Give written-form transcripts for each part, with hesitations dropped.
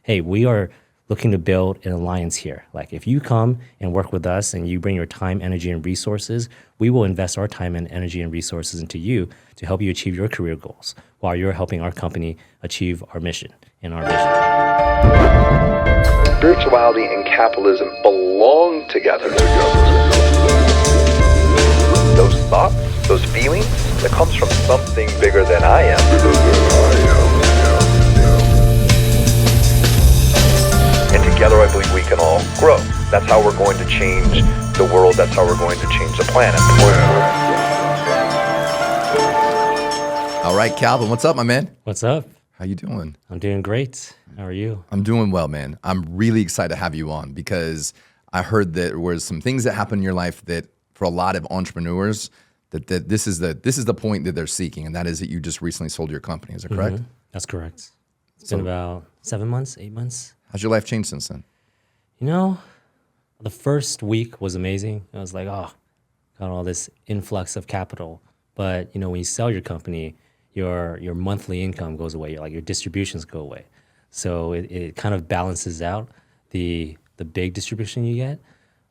hey, we are looking to build an alliance here. Like if you come and work with us and you bring your time, energy, and resources, we will invest our time and energy and resources into you to help you achieve your career goals while you're helping our company achieve our mission and our vision. Spirituality and capitalism belong together. Those thoughts, those feelings, that comes from something bigger than I am. And together I believe we can all grow. That's how we're going to change the world. That's how we're going to change the planet. All right, Calvin, what's up, my man? What's up? How you doing? I'm doing great. How are you? I'm doing well, man. I'm really excited to have you on because I heard that there was some things that happened in your life that for a lot of entrepreneurs, that this is the point that they're seeking, and that is that you just recently sold your company. Is that correct? Mm-hmm. That's correct. It's been about 7 months, 8 months. How's your life changed since then? You know, the first week was amazing. I was like, oh, got all this influx of capital. But, you know, when you sell your company, your monthly income goes away. Your distributions go away. So it kind of balances out the big distribution you get.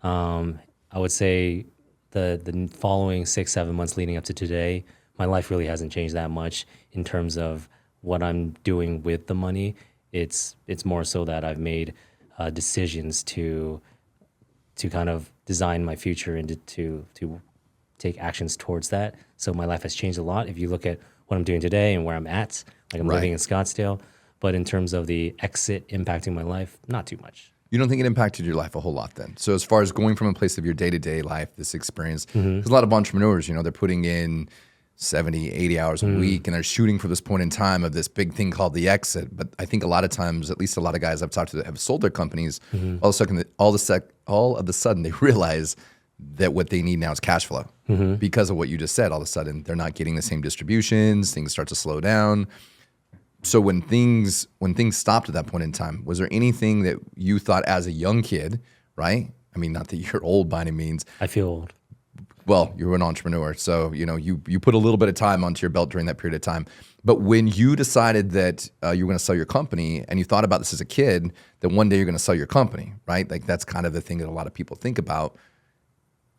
I would say the following 6, 7 months leading up to today, my life really hasn't changed that much in terms of what I'm doing with the money. It's more so that I've made decisions to kind of design my future and to take actions towards that. So my life has changed a lot. If you look at what I'm doing today and where I'm at, like I'm living in Scottsdale, but in terms of the exit impacting my life, not too much. You don't think it impacted your life a whole lot then? So as far as going from a place of your day-to-day life, this experience, because a lot of entrepreneurs, you know, they're putting in 70, 80 hours a week and they're shooting for this point in time of this big thing called the exit. But I think a lot of times, at least a lot of guys I've talked to that have sold their companies, all of a sudden they realize that what they need now is cash flow because of what you just said. All of a sudden they're not getting the same distributions, things start to slow down. So when things stopped at that point in time, was there anything that you thought as a young kid, right? I mean, not that you're old by any means. I feel old. Well, you're an entrepreneur, so you know you put a little bit of time onto your belt during that period of time. But when you decided that you were going to sell your company, and you thought about this as a kid, that one day you're going to sell your company, right? Like that's kind of the thing that a lot of people think about.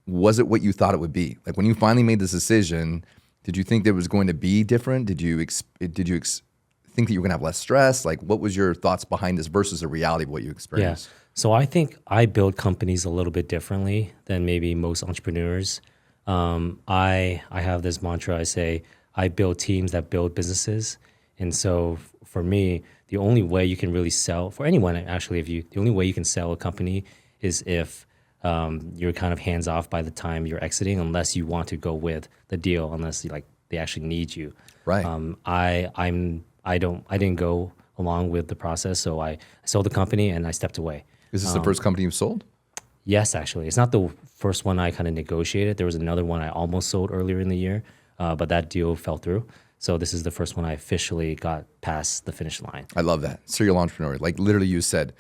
Was it what you thought it would be? Like when you finally made this decision, did you think that it was going to be different? Did you think that you were going to have less stress? Like what was your thoughts behind this versus the reality of what you experienced? Yeah. So I think I build companies a little bit differently than maybe most entrepreneurs. I have this mantra. I say I build teams that build businesses, and so for me, the only way you can really sell for anyone actually, the only way you can sell a company is if you're kind of hands off by the time you're exiting, unless you want to go with the deal, unless they actually need you. Right. I didn't go along with the process, so I sold the company and I stepped away. Is this the first company you've sold? Yes, actually. It's not the first one I kind of negotiated. There was another one I almost sold earlier in the year, but that deal fell through. So this is the first one I officially got past the finish line. I love that. Serial entrepreneur. Like literally you said,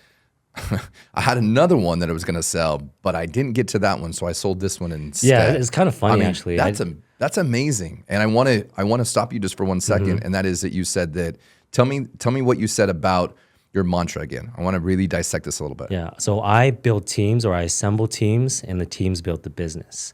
I had another one that I was going to sell, but I didn't get to that one, so I sold this one instead. Yeah, it's kind of funny, actually. That's amazing. And I want to stop you just for 1 second, and that is that you said that. Tell me what you said about your mantra again. I want to really dissect this a little bit. Yeah. So I build teams, or I assemble teams, and the teams build the business.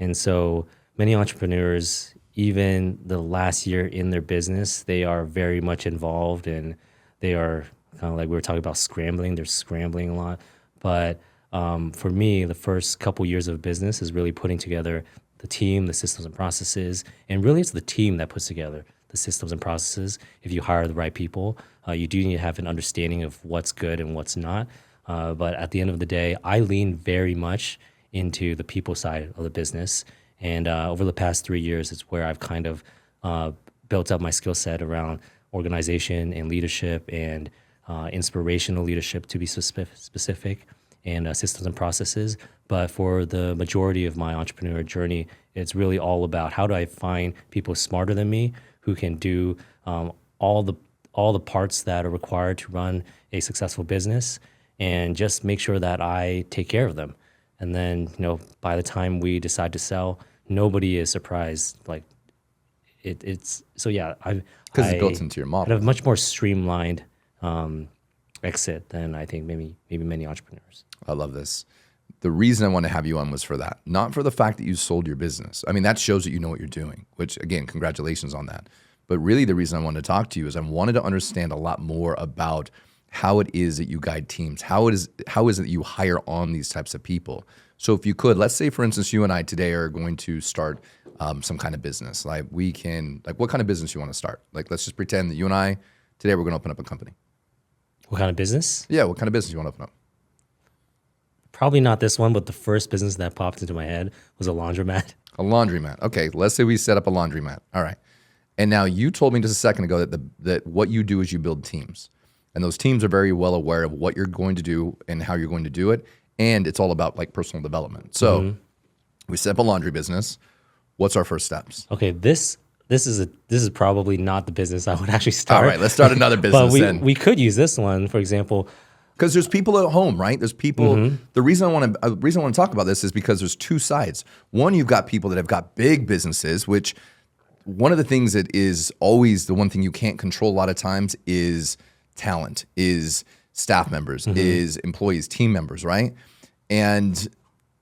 And so many entrepreneurs, even the last year in their business, they are very much involved, and they are kind of like we were talking about scrambling. They're scrambling a lot. But for me, the first couple years of business is really putting together the team, the systems and processes, and really it's the team that puts together the systems and processes. If you hire the right people, you do need to have an understanding of what's good and what's not. But at the end of the day, I lean very much into the people side of the business. And over the past 3 years, it's where I've kind of built up my skill set around organization and leadership and inspirational leadership, to be specific, and systems and processes. But for the majority of my entrepreneur journey, it's really all about how do I find people smarter than me who can do all the parts that are required to run a successful business, and just make sure that I take care of them. And then, by the time we decide to sell, nobody is surprised. Like it's so yeah. Because it's built into your model. I have a much more streamlined exit than I think maybe many entrepreneurs. I love this. The reason I want to have you on was for that, not for the fact that you sold your business. I mean, that shows that you know what you're doing, which again, congratulations on that. But really the reason I wanted to talk to you is I wanted to understand a lot more about how it is that you guide teams. How is it that you hire on these types of people? So if you could, let's say for instance, you and I today are going to start some kind of business. Like what kind of business you want to start? Like, let's just pretend that you and I today, we're going to open up a company. What kind of business? Yeah. What kind of business you want to open up? Probably not this one, but the first business that popped into my head was a laundromat. A laundromat. Okay. Let's say we set up a laundromat. All right. And now you told me just a second ago that what you do is you build teams. And those teams are very well aware of what you're going to do and how you're going to do it. And it's all about like personal development. So we set up a laundry business. What's our first steps? Okay, this is probably not the business I would actually start. All right, let's start another business but we could use this one, for example. Because there's people at home, right? There's people. The reason I want to talk about this is because there's two sides. One, you've got people that have got big businesses, which one of the things that is always the one thing you can't control a lot of times is talent, is staff members, is employees, team members, right?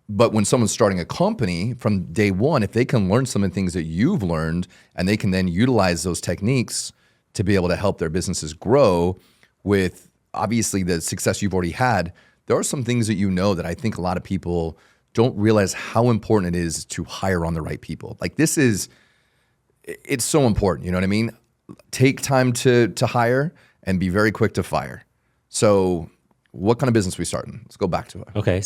But when someone's starting a company from day one, if they can learn some of the things that you've learned and they can then utilize those techniques to be able to help their businesses grow with obviously the success you've already had, there are some things that you know that I think a lot of people don't realize how important it is to hire on the right people. Like it's so important, you know what I mean? Take time to hire and be very quick to fire. So what kind of business are we starting? Let's go back to it. Okay,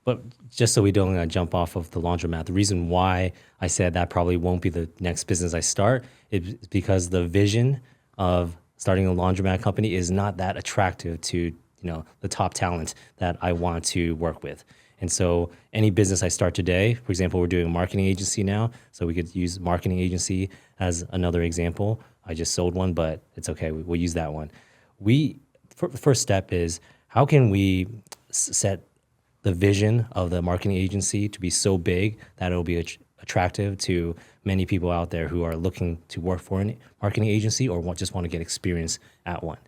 but just so we don't jump off of the laundromat, the reason why I said that probably won't be the next business I start is because the vision of starting a laundromat company is not that attractive to the top talent that I want to work with. And so any business I start today, for example, we're doing a marketing agency now, so we could use marketing agency as another example. I just sold one, but it's okay. We'll use that one. The first step is how can we set the vision of the marketing agency to be so big that it'll be attractive to many people out there who are looking to work for a marketing agency or just want to get experience at one.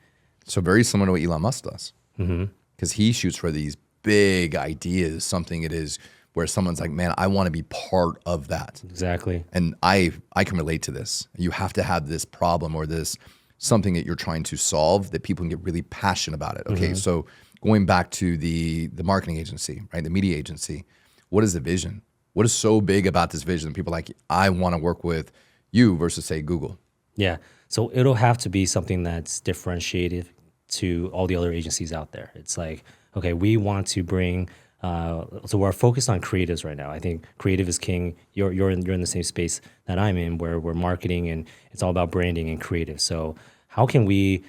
So very similar to what Elon Musk does, because he shoots for these big ideas, something it is where someone's like, man, I want to be part of that. Exactly. And I can relate to this. You have to have this problem or this something that you're trying to solve that people can get really passionate about it. Okay, so going back to the marketing agency, right, the media agency, what is the vision? What is so big about this vision? People are like, I want to work with you versus say Google. Yeah, so it'll have to be something that's differentiated to all the other agencies out there. It's like, okay, we want to bring, so we're focused on creatives right now. I think creative is king. You're in the same space that I'm in, where we're marketing and it's all about branding and creative. So how can we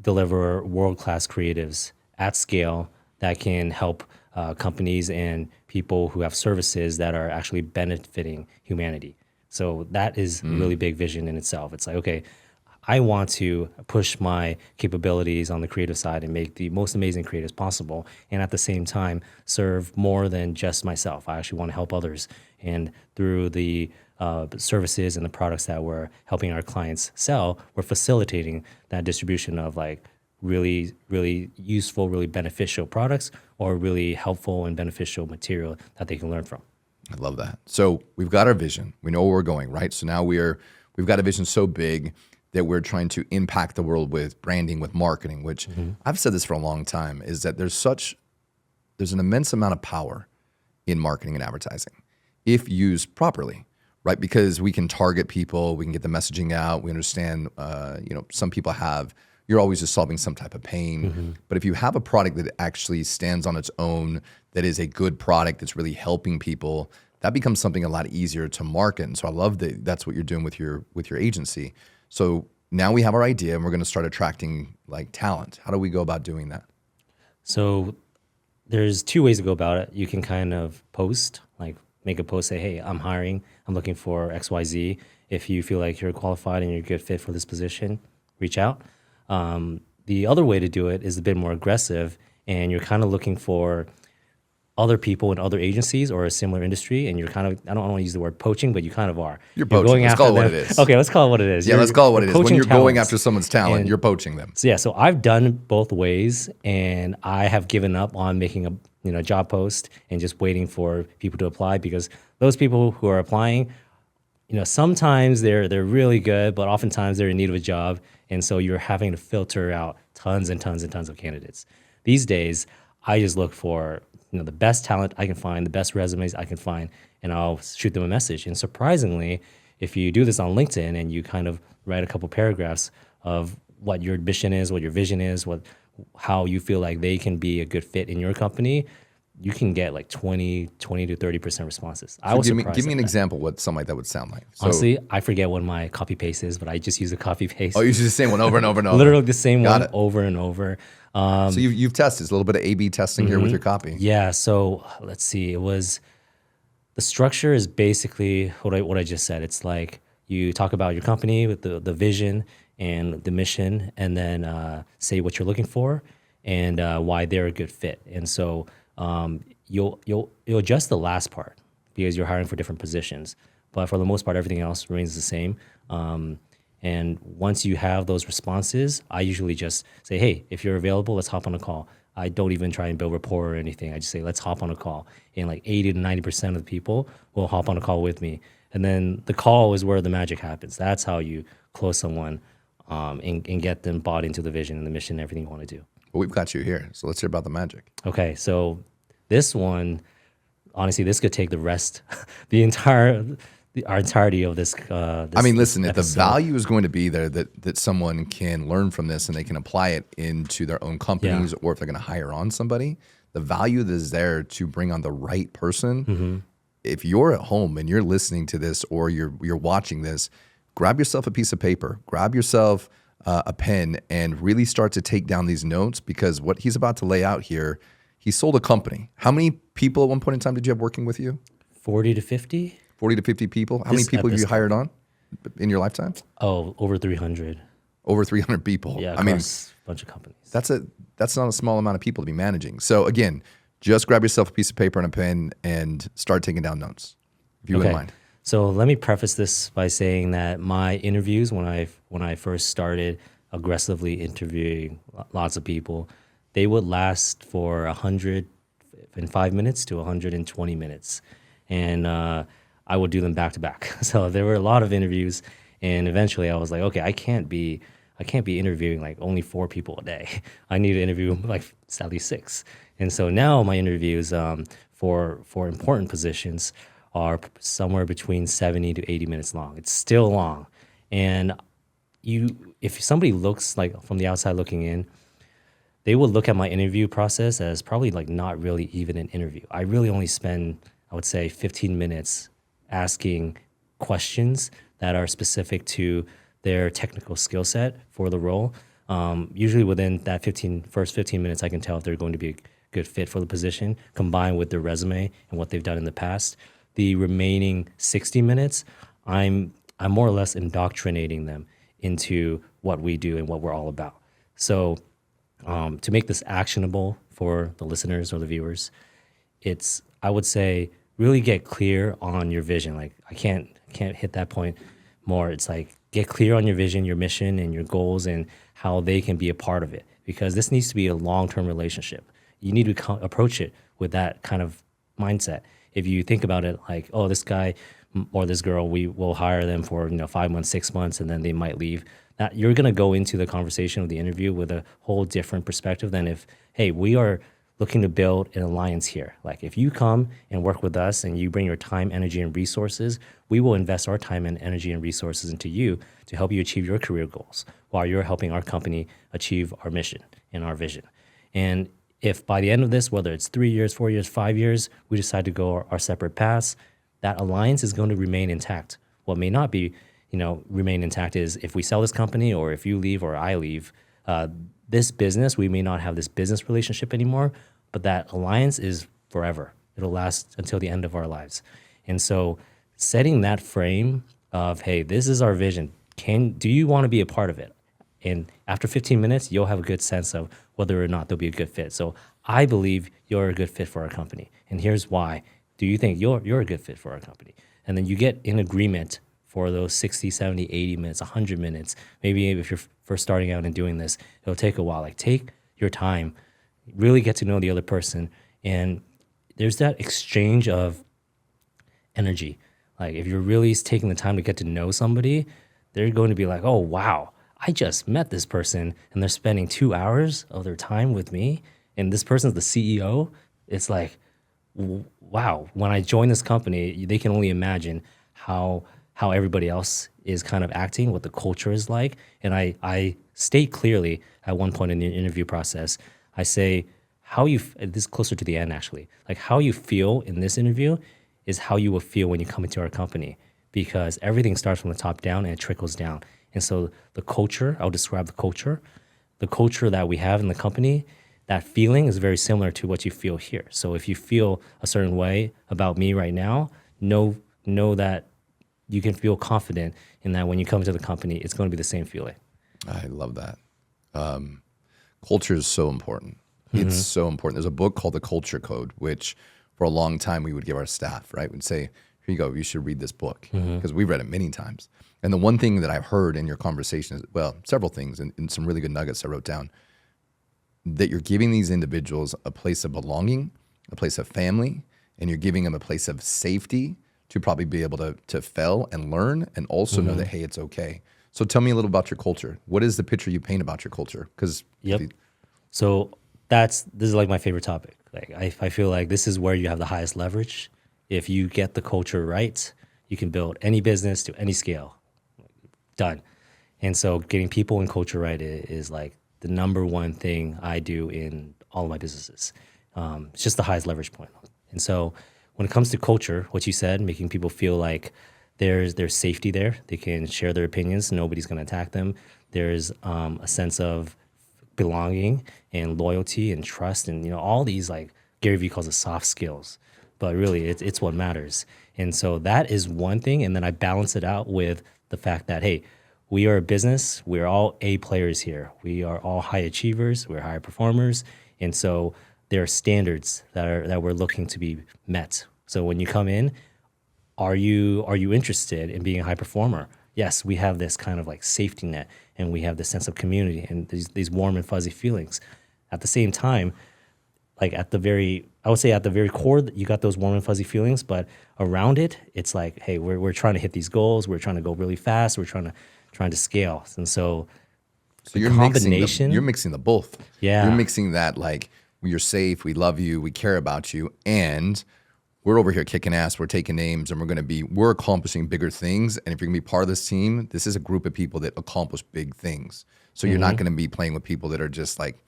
deliver world-class creatives at scale that can help companies and people who have services that are actually benefiting humanity? So that is a really big vision in itself. It's like, okay, I want to push my capabilities on the creative side and make the most amazing creatives possible, and at the same time serve more than just myself. I actually want to help others, and through the services and the products that we're helping our clients sell, we're facilitating that distribution of like really, really useful, really beneficial products or really helpful and beneficial material that they can learn from. I love that. So we've got our vision. We know where we're going, right? So now we've got a vision so big that we're trying to impact the world with branding, with marketing, which I've said this for a long time, is that there's an immense amount of power in marketing and advertising if used properly, right? Because we can target people, we can get the messaging out, we understand, some people you're always just solving some type of pain. But if you have a product that actually stands on its own, that is a good product that's really helping people, that becomes something a lot easier to market. And so I love that that's what you're doing with your agency. So now we have our idea and we're going to start attracting like talent. How do we go about doing that? So there's two ways to go about it. You can kind of post, like make a post, say, hey, I'm hiring, I'm looking for XYZ. If you feel like you're qualified and you're a good fit for this position, reach out. The other way to do it is a bit more aggressive, and you're kind of looking for other people in other agencies or a similar industry, and you're kind of, I don't want to use the word poaching, but you kind of are. You're poaching. Let's call it what it is. Okay, let's call it what it is. Yeah, let's call it what it is. When poaching you're going talents. after someone's talent, And you're poaching them. So yeah, so I've done both ways, and I have given up on making a job post and just waiting for people to apply, because those people who are applying, sometimes they're really good, but oftentimes they're in need of a job, and so you're having to filter out tons and tons and tons of candidates. These days, I just look for the best talent I can find, the best resumes I can find, and I'll shoot them a message. And surprisingly, if you do this on LinkedIn and you kind of write a couple paragraphs of what your mission is, what your vision is, how you feel like they can be a good fit in your company, you can get like 20 to 30% responses. I was surprised. Give me an example what something like that would sound like. So, honestly, I forget what my copy paste is, but I just use the copy paste. you use the same one over and over and over. Literally the same Got one it. over and over. So you've tested. It's a little bit of A/B testing here with your copy. Yeah. So let's see. The structure is basically what I just said. It's like you talk about your company with the vision and the mission, and then say what you're looking for and why they're a good fit. And so you'll adjust the last part because you're hiring for different positions. But for the most part, everything else remains the same. And once you have those responses, I usually just say, hey, if you're available, let's hop on a call. I don't even try and build rapport or anything. I just say, let's hop on a call. And like 80 to 90% of the people will hop on a call with me. And then the call is where the magic happens. That's how you close someone and get them bought into the vision and the mission and everything you want to do. Well, we've got you here. So let's hear about the magic. Okay, so this one, honestly, this could take the rest, our entirety of this. I mean, listen, if the episode. value is going to be there that someone can learn from this and they can apply it into their own companies, or if they're going to hire on somebody, the value that is there to bring on the right person. If you're at home and you're listening to this or you're watching this, grab yourself a piece of paper, grab yourself a pen, and really start to take down these notes, because what he's about to lay out here, he sold a company. How many people at one point in time did you have working with you? 40 to 50. 40 to 50 people. How many people have you hired on in your lifetime? Oh, over 300. Over 300 people. Yeah, I mean, across a bunch of companies. that's not a small amount of people to be managing. So again, just grab yourself a piece of paper and a pen and start taking down notes, if you wouldn't mind. So let me preface this by saying that my interviews, when I first started aggressively interviewing lots of people, they would last for 105 minutes to 120 minutes, and I would do them back to back. So there were a lot of interviews, and eventually I was like, okay, I can't be interviewing like only 4 people a day. I need to interview like at least 6. And so now my interviews for important positions are somewhere between 70 to 80 minutes long. It's still long. And if somebody looks like from the outside looking in, they will look at my interview process as probably like not really even an interview. I really only spend, I would say, 15 minutes asking questions that are specific to their technical skill set for the role. Usually within that first 15 minutes, I can tell if they're going to be a good fit for the position, combined with their resume and what they've done in the past. The remaining 60 minutes, I'm more or less indoctrinating them into what we do and what we're all about. So to make this actionable for the listeners or the viewers, I would say, really get clear on your vision. Like I can't hit that point more. It's like get clear on your vision, your mission, and your goals, and how they can be a part of it. Because this needs to be a long-term relationship. You need to approach it with that kind of mindset. If you think about it like, oh, this guy or this girl, we will hire them for 5 months, 6 months, and then they might leave. That you're going to go into the conversation of the interview with a whole different perspective than if, hey, we are looking to build an alliance here. Like if you come and work with us and you bring your time, energy, and resources, we will invest our time and energy and resources into you to help you achieve your career goals while you're helping our company achieve our mission and our vision. And if by the end of this, whether it's 3 years, 4 years, 5 years, we decide to go our separate paths, that alliance is going to remain intact. What may not be, remain intact is if we sell this company or if you leave or I leave, this business, we may not have this business relationship anymore, but that alliance is forever. It'll last until the end of our lives. And so setting that frame of, hey, this is our vision. Do you want to be a part of it? And after 15 minutes, you'll have a good sense of whether or not they'll be a good fit. So I believe you're a good fit for our company. And here's why. Do you think you're a good fit for our company? And then you get in agreement for those 60, 70, 80 minutes, 100 minutes. Maybe if you're first starting out and doing this, it'll take a while. Like, take your time, really get to know the other person. And there's that exchange of energy. Like, if you're really taking the time to get to know somebody, they're going to be like, oh, wow, I just met this person and they're spending 2 hours of their time with me. And this person's the CEO. It's like, wow, when I join this company, they can only imagine how everybody else is kind of acting, what the culture is like. And I state clearly at one point in the interview process, I say, this is closer to the end actually, like how you feel in this interview is how you will feel when you come into our company, because everything starts from the top down and it trickles down. And so the culture, I'll describe the culture that we have in the company, that feeling is very similar to what you feel here. So if you feel a certain way about me right now, know that you can feel confident in that when you come to the company, it's going to be the same feeling. I love that. Culture is so important. It's so important. There's a book called The Culture Code, which for a long time we would give our staff, right? We'd say, here you go, you should read this book, because we've read it many times. And the one thing that I've heard in your conversation is, well, several things and some really good nuggets I wrote down, that you're giving these individuals a place of belonging, a place of family, and you're giving them a place of safety to probably be able to fail and learn, and also know that, hey, it's okay. So tell me a little about your culture. What is the picture you paint about your culture? Because So this is like my favorite topic. Like I feel like this is where you have the highest leverage. If you get the culture right, you can build any business to any scale. Done. And so getting people and culture right is like the number one thing I do in all of my businesses. It's just the highest leverage point. And so when it comes to culture, what you said, making people feel like there's safety there, they can share their opinions, nobody's going to attack them. There's a sense of belonging and loyalty and trust, and all these, like Gary Vee calls it soft skills, but really it's what matters. And so that is one thing. And then I balance it out with the fact that, hey, we are a business. We're all A players here. We are all high achievers. We're high performers. And so there are standards that we're looking to be met. So when you come in, are you interested in being a high performer? Yes, we have this kind of like safety net, and we have this sense of community and these warm and fuzzy feelings. At the same time, like I would say at the very core, you got those warm and fuzzy feelings, but around it, it's like, hey, we're trying to hit these goals. We're trying to go really fast. We're trying to scale. And so you're mixing the both. Yeah. You're mixing that, like, you're safe, we love you, we care about you, and we're over here kicking ass, we're taking names, and we're accomplishing bigger things. And if you're gonna be part of this team, this is a group of people that accomplish big things. So you're not gonna be playing with people that are just like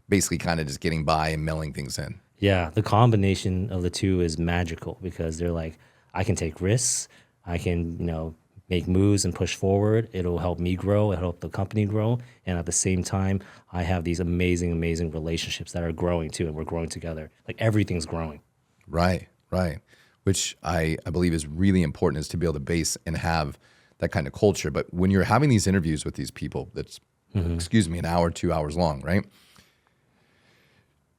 basically kind of just getting by and mailing things in. Yeah, the combination of the two is magical, because they're like, I can take risks, I can, make moves and push forward. It'll help me grow, it'll help the company grow. And at the same time, I have these amazing, amazing relationships that are growing too, and we're growing together. Like everything's growing. Right. Which I believe is really important, is to be able to base and have that kind of culture. But when you're having these interviews with these people, that's, an hour, 2 hours long, right?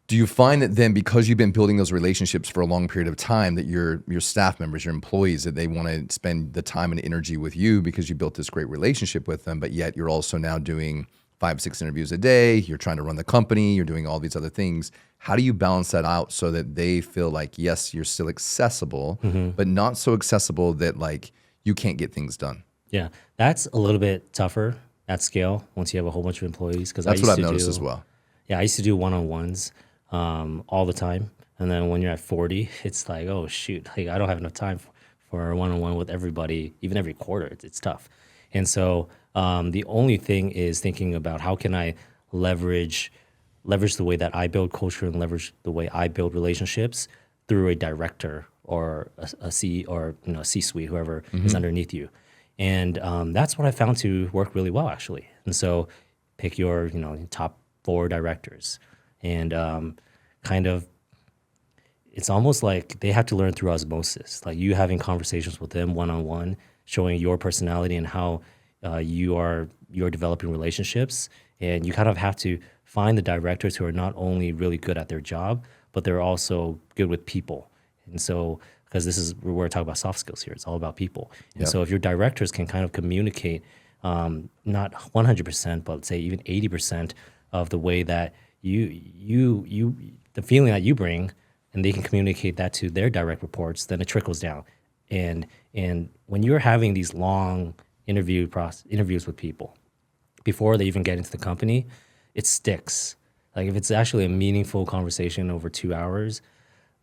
Do you find that then, because you've been building those relationships for a long period of time, that your staff members, your employees, that they want to spend the time and energy with you because you built this great relationship with them, but yet you're also now doing 5-6 interviews a day, you're trying to run the company, you're doing all these other things. How do you balance that out so that they feel like, yes, you're still accessible, but not so accessible that like you can't get things done? Yeah, that's a little bit tougher at scale once you have a whole bunch of employees. Because that's what I've noticed as well. Yeah, I used to do one-on-ones all the time. And then when you're at 40, it's like, oh, shoot, like I don't have enough time for a one-on-one with everybody, even every quarter. It's tough. And so the only thing is thinking about how can I leverage the way that I build culture and leverage the way I build relationships through a director or a C-suite, whoever is underneath you. And that's what I found to work really well, actually. And so pick your top 4 directors, and kind of it's almost like they have to learn through osmosis, like you having conversations with them one-on-one, showing your personality and how you are you're developing relationships, and you kind of have to find the directors who are not only really good at their job, but they're also good with people. And so, because this is we're talking about soft skills here, it's all about people. And so, if your directors can kind of communicate, not 100%, but let's say even 80% of the way that the feeling that you bring, and they can communicate that to their direct reports, then it trickles down. And when you're having these long interviews with people before they even get into the company, it sticks. Like if it's actually a meaningful conversation over 2 hours,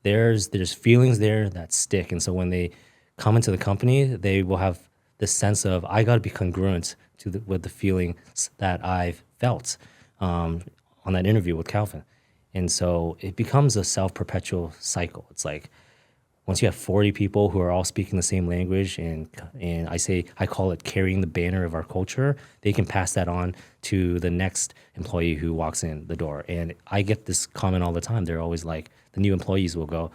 there's feelings there that stick. And so when they come into the company, they will have this sense of, I got to be congruent with the feelings that I've felt on that interview with Calvin. And so it becomes a self-perpetual cycle. It's like once you have 40 people who are all speaking the same language, and I call it carrying the banner of our culture, they can pass that on to the next employee who walks in the door. And I get this comment all the time. They're always like, the new employees will go,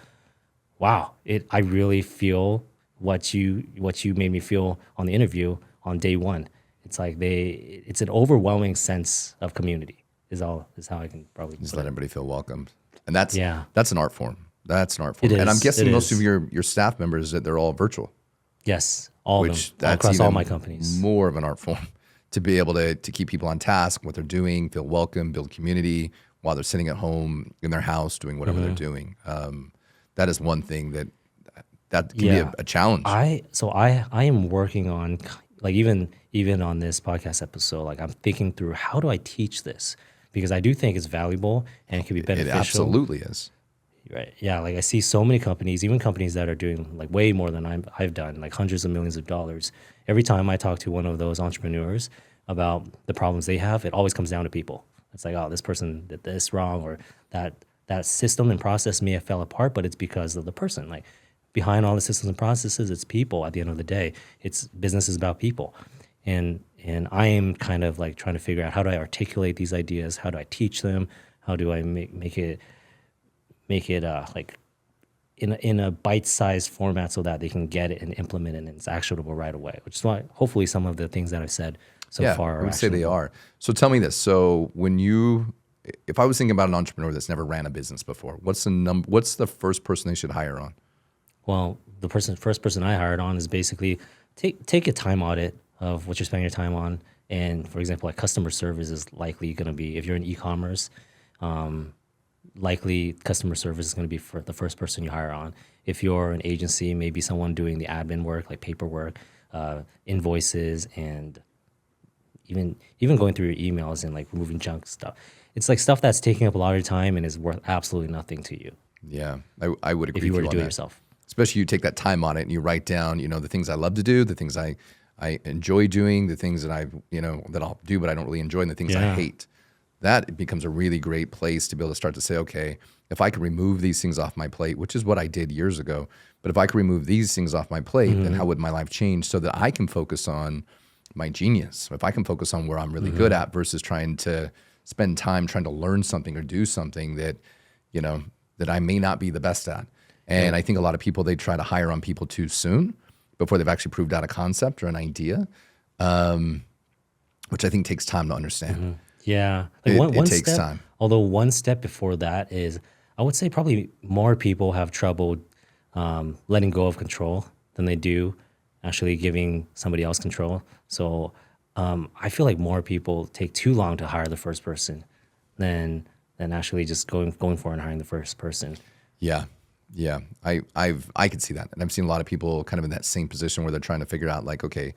wow, I really feel what you made me feel on the interview on day one. It's like it's an overwhelming sense of community is how I can probably just put let it. everybody feel welcomed. And that's an art form. That's an art It form. And I'm is, guessing it most is. of your staff members, that they're all virtual, Yes, all of which them, that's across all even my companies. more of an art form to be able to keep people on task, what they're doing, feel welcome, build community while they're sitting at home in their house doing whatever they're doing. That is one thing that can be a challenge. I am working on, like, even on this podcast episode, like I'm thinking through, how do I teach this? Because I do think it's valuable and it can be It beneficial. absolutely is. Right. Yeah. Like I see so many companies, even companies that are doing like way more than I've done, like hundreds of millions of dollars. Every time I talk to one of those entrepreneurs about the problems they have, it always comes down to people. It's like, oh, this person did this wrong, or that system and process may have fell apart, but it's because of the person. Like behind all the systems and processes, it's people. At the end of the day, business is about people. And I am kind of like trying to figure out, how do I articulate these ideas? How do I teach them? How do I make it like in a bite-sized format so that they can get it and implement it and it's actionable right away, which is why hopefully some of the things that I've said so far are I would say they actionable. are. So tell me this. So if I was thinking about an entrepreneur that's never ran a business before, what's the first person they should hire on? Well, the first person I hired on is basically take a time audit of what you're spending your time on. And for example, like customer service is likely going to be, if you're in e-commerce, likely customer service is going to be for the first person you hire on. If you're an agency, maybe someone doing the admin work, like paperwork, invoices, and even going through your emails and like removing junk stuff. It's like stuff that's taking up a lot of your time and is worth absolutely nothing to you Yeah, I would agree if you were with to you do on it that. yourself. Especially you take that time on it and you write down, the things I love to do, the things I enjoy doing, the things that that I'll do but I don't really enjoy, and the things I Yeah. hate. That it becomes a really great place to be able to start to say, okay, if I could remove these things off my plate, which is what I did years ago, but if I could remove these things off my plate, then how would my life change so that I can focus on my genius? If I can focus on where I'm really good at versus trying to spend time trying to learn something or do something that, that I may not be the best at. And I think a lot of people, they try to hire on people too soon before they've actually proved out a concept or an idea, which I think takes time to understand. Yeah, like It takes step, time. Although one step before that is, I would say probably more people have trouble letting go of control than they do actually giving somebody else control. So I feel like more people take too long to hire the first person than actually just going for and hiring the first person. Yeah. I could see that. And I've seen a lot of people kind of in that same position where they're trying to figure out like, okay,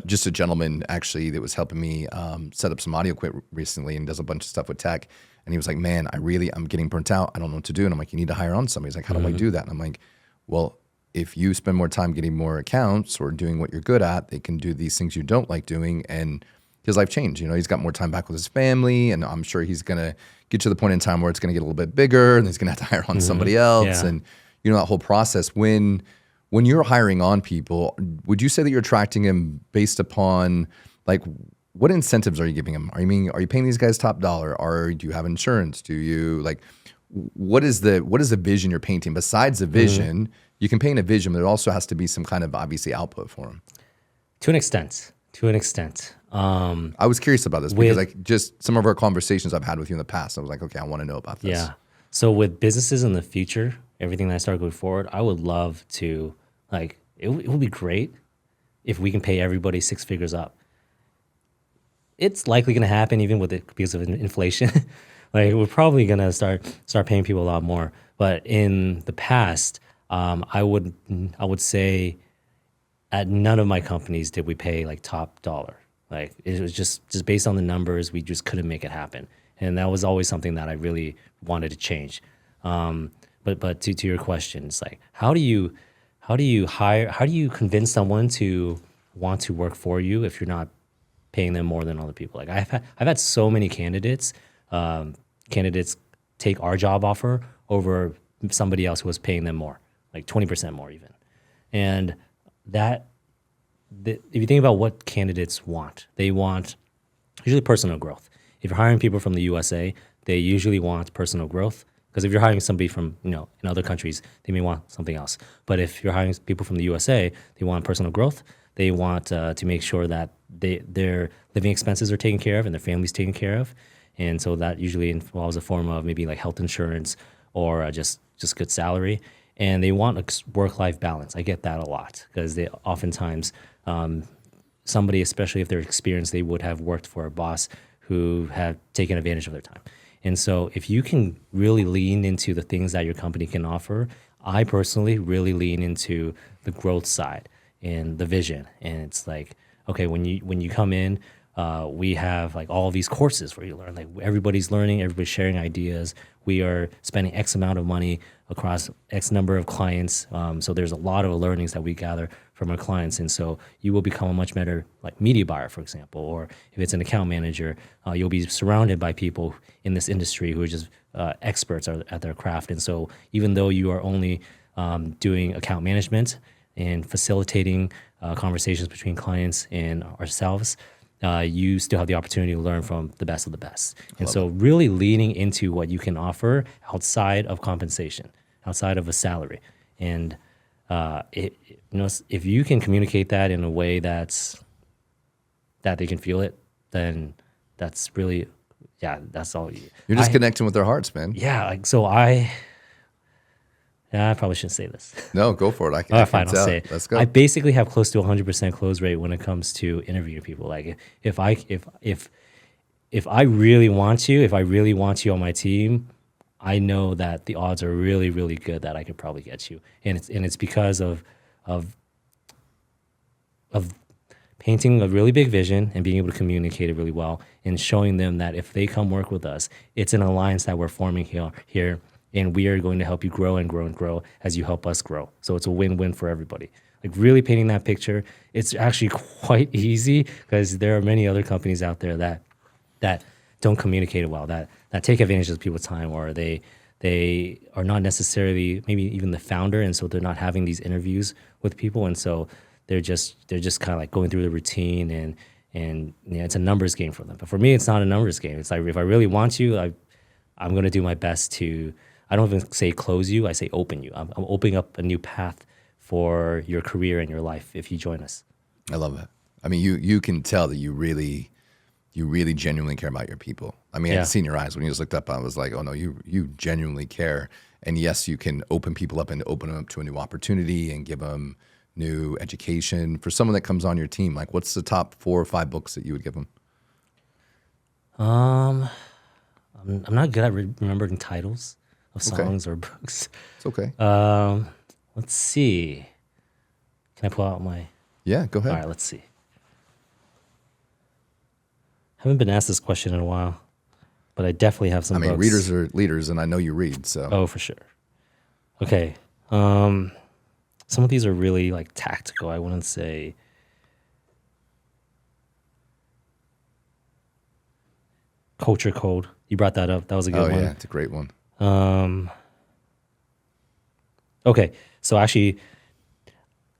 just a gentleman actually that was helping me set up some audio equipment recently and does a bunch of stuff with tech. And he was like, man, I'm getting burnt out. I don't know what to do. And I'm like, you need to hire on somebody. He's like, how do I do that? And I'm like, well, if you spend more time getting more accounts or doing what you're good at, they can do these things you don't like doing. And his life changed. He's got more time back with his family. And I'm sure he's going to get to the point in time where it's going to get a little bit bigger and he's going to have to hire on somebody else. Yeah. And, that whole process. When you're hiring on people, would you say that you're attracting them based upon like, what incentives are you giving them? Are you paying these guys top dollar? Or do you have insurance? Do you like, what is the vision you're painting? Besides the vision, you can paint a vision, but there also has to be some kind of obviously output for them. To an extent. I was curious about this because like just some of our conversations I've had with you in the past, I was like, okay, I want to know about this. Yeah. So with businesses in the future, everything that I start going forward, I would love to like it would be great if we can pay everybody 6 figures up. It's likely going to happen even with it because of inflation. Like we're probably going to start paying people a lot more. But in the past, I would say at none of my companies did we pay like top dollar. Like it was just based on the numbers, we just couldn't make it happen. And that was always something that I really wanted to change. But to your question, it's like how do you convince someone to want to work for you if you're not paying them more than other people? Like I've had so many candidates take our job offer over somebody else who was paying them more, like 20% more even. And if you think about what candidates want, they want usually personal growth. If you're hiring people from the USA, they usually want personal growth. Because if you're hiring somebody from, in other countries, they may want something else. But if you're hiring people from the USA, they want personal growth. They want to make sure that their living expenses are taken care of and their family's taken care of. And so that usually involves a form of maybe like health insurance or just good salary. And they want a work-life balance. I get that a lot because they oftentimes, somebody, especially if they're experienced, they would have worked for a boss who have taken advantage of their time. And so if you can really lean into the things that your company can offer, I personally really lean into the growth side and the vision. And it's like, okay, when you come in, we have like all these courses where you learn, like everybody's learning, everybody's sharing ideas. We are spending X amount of money across X number of clients. So there's a lot of learnings that we gather from our clients. And so you will become a much better like media buyer, for example, or if it's an account manager, you'll be surrounded by people in this industry who are just experts at their craft. And so even though you are only doing account management and facilitating conversations between clients and ourselves, you still have the opportunity to learn from the best of the best. And so really leaning into what you can offer outside of compensation, outside of a salary. And if you can communicate that in a way that they can feel it, then that's really, that's all. You're just connecting with their hearts, man. Yeah, like so I probably shouldn't say this. No, go for it. I can Fine, tell. I'll say it. Let's go. I basically have close to 100% close rate when it comes to interviewing people. Like if I really want you, on my team, I know that the odds are really, really good that I could probably get you. And it's because of painting a really big vision and being able to communicate it really well and showing them that if they come work with us, it's an alliance that we're forming here. And we are going to help you grow and grow and grow as you help us grow. So it's a win-win for everybody. Like really painting that picture, it's actually quite easy because there are many other companies out there that don't communicate it well, that take advantage of people's time, or they are not necessarily maybe even the founder, and so they're not having these interviews with people, and so they're just kind of like going through the routine, and it's a numbers game for them. But for me, it's not a numbers game. It's like if I really want you, I'm going to do my best to. I don't even say close you, I say open you. I'm opening up a new path for your career and your life if you join us. I love that. I mean, you can tell that you really genuinely care about your people. I mean, I could see in your eyes when you just looked up, I was like, oh no, you genuinely care. And yes, you can open people up and open them up to a new opportunity and give them new education. For someone that comes on your team, like what's the top 4 or 5 books that you would give them? I'm not good at remembering titles of songs or books. It's okay. Let's see. Can I pull out my... Yeah, go ahead. All right, let's see. Haven't been asked this question in a while, but I definitely have some books. Readers are leaders, and I know you read, so... Oh, for sure. Okay. Some of these are really like tactical. I wouldn't say... Culture Code. You brought that up. That was a good one. Oh, yeah. It's a great one. Okay. So actually,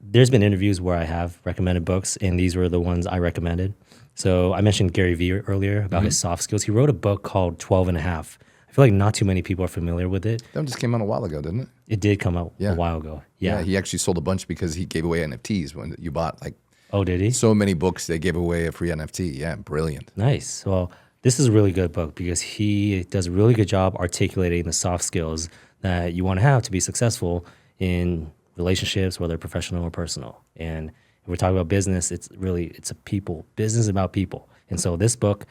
there's been interviews where I have recommended books, and these were the ones I recommended. So I mentioned Gary Vee earlier about his soft skills. He wrote a book called 12 and a Half. I feel like not too many people are familiar with it. That one just came out a while ago, didn't it? It did come out a while ago. Yeah. He actually sold a bunch because he gave away NFTs when you bought like Oh, did he? So many books they gave away a free NFT. Yeah, brilliant. Nice. Well, this is a really good book because he does a really good job articulating the soft skills that you want to have to be successful in relationships, whether professional or personal. And if we're talking about business, it's a people. Business is about people. And so this book,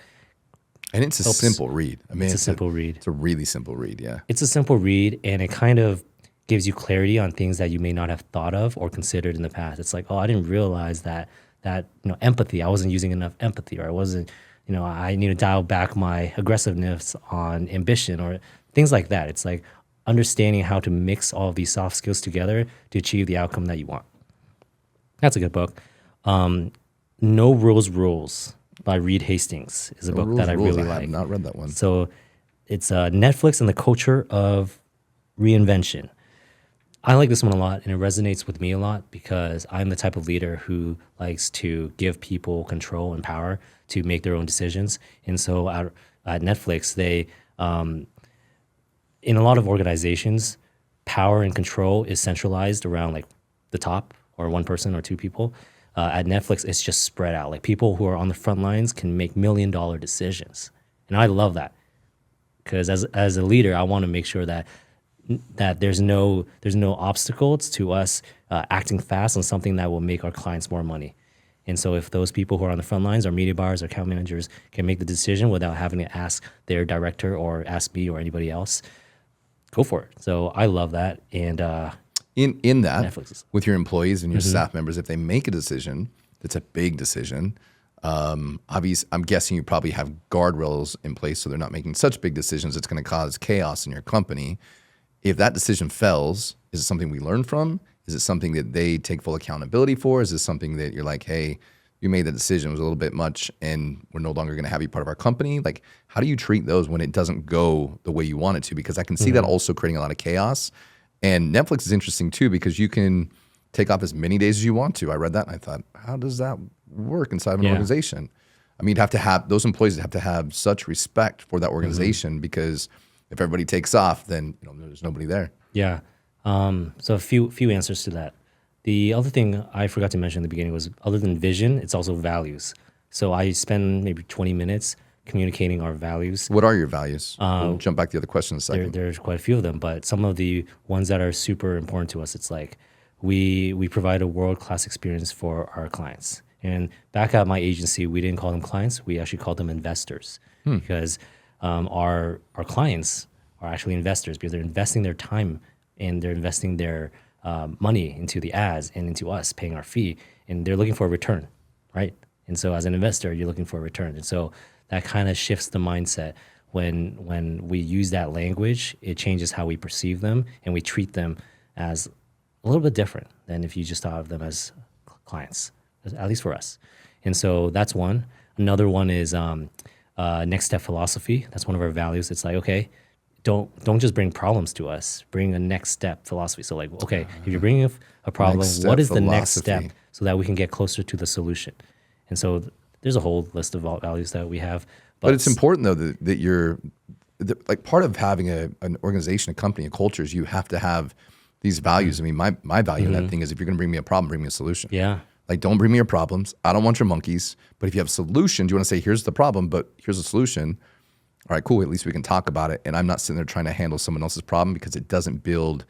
And it's a simple read. I mean, it's a simple read. It's a really simple read, yeah. It's a simple read, and it kind of gives you clarity on things that you may not have thought of or considered in the past. It's like, oh, I didn't realize that empathy. I wasn't using enough empathy, or I wasn't, I need to dial back my aggressiveness on ambition, or things like that. It's like understanding how to mix all of these soft skills together to achieve the outcome that you want. That's a good book. No Rules by Reed Hastings is a book that I really like. I have not read that one. So it's Netflix and the Culture of Reinvention. I like this one a lot, and it resonates with me a lot because I'm the type of leader who likes to give people control and power to make their own decisions. And so at Netflix, they, in a lot of organizations, power and control is centralized around like the top or one person or two people. At Netflix, it's just spread out. Like people who are on the front lines can make $1 million decisions. And I love that because as a leader, I want to make sure that there's no obstacles to us acting fast on something that will make our clients more money. And so if those people who are on the front lines, our media buyers, our account managers, can make the decision without having to ask their director or ask me or anybody else, go for it. So I love that. And in that, Netflix. with your employees and your staff members, if they make a decision that's a big decision, obviously, I'm guessing you probably have guardrails in place so they're not making such big decisions it's going to cause chaos in your company. If that decision fails, is it something we learn from? Is it something that they take full accountability for? Is this something that you're like, hey, you made the decision, it was a little bit much, and we're no longer going to have you part of our company? Like, how do you treat those when it doesn't go the way you want it to? Because I can see that also creating a lot of chaos. And Netflix is interesting too because you can take off as many days as you want to. I read that and I thought, how does that work inside of an organization? I mean, those employees have to have such respect for that organization because if everybody takes off, then there's nobody there. Yeah. So a few answers to that. The other thing I forgot to mention in the beginning was other than vision, it's also values. So I spend maybe 20 minutes communicating our values. What are your values? We'll jump back to the other question in a second. There's quite a few of them, but some of the ones that are super important to us, it's like we provide a world-class experience for our clients. And back at my agency, we didn't call them clients. We actually called them investors because our clients are actually investors because they're investing their time and they're investing their money into the ads and into us paying our fee, and they're looking for a return, right? And so as an investor, you're looking for a return. And so that kind of shifts the mindset. When we use that language, it changes how we perceive them and we treat them as a little bit different than if you just thought of them as clients, at least for us. And so that's one. Another one is next step philosophy. That's one of our values. It's like, okay, don't just bring problems to us. Bring a next step philosophy. So like, okay, if you're bringing a problem, what is the next step so that we can get closer to the solution? And so there's a whole list of values that we have. But it's important though that you're like part of having an organization, a company, a culture is you have to have these values. I mean, my value in that thing is if you're going to bring me a problem, bring me a solution. Yeah. Like, don't bring me your problems. I don't want your monkeys. But if you have solutions, you want to say, here's the problem, but here's a solution. All right, cool. At least we can talk about it. And I'm not sitting there trying to handle someone else's problem because it doesn't build,